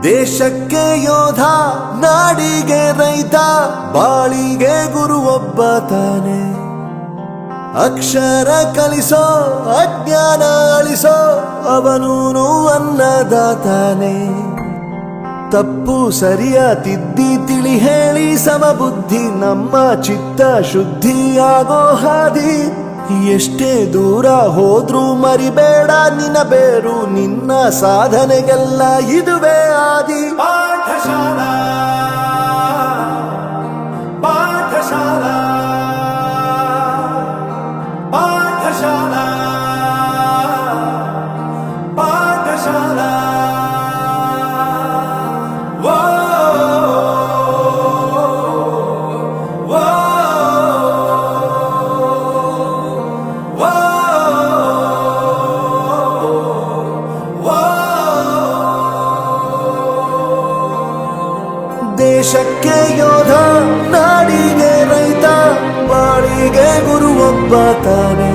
ದೇಶಕ್ಕೆ ಯೋಧ, ನಾಡಿಗೆ ರೈತ, ಬಾಳಿಗೆ ಗುರು ಒಬ್ಬ ತಾನೆ. ಅಕ್ಷರ ಕಲಿಸೋ, ಅಜ್ಞಾನ ಅಳಿಸೋ, ಅವನೂನು ಅನ್ನದಾತಾನೆ. ತಪ್ಪು ಸರಿಯ ತಿದ್ದಿ ತಿಳಿ ಹೇಳಿ ಸಮಬುದ್ಧಿ ನಮ್ಮ ಚಿತ್ತ ಶುದ್ಧಿಯಾಗೋ ಹಾದಿ. ಎಷ್ಟೇ ದೂರ ಹೋದ್ರೂ ಮರಿಬೇಡ ನಿನ್ನ ಬೇರು, ನಿನ್ನ ಸಾಧನೆಗೆಲ್ಲ ಇದುವೇ ಆದಿ. ಪಾಠಶಾಲಾ ಪಾಠಶಾಲಾ ಪಾಠಶಾಲಾ ಪಾಠಶಾಲಾ. ದೇಶಕ್ಕೆ ಯೋಧ, ನಾಡಿಗೆ ರೈತ, ಬಾಳಿಗೆ ಗುರು ಒಬ್ಬ ತಾನೆ.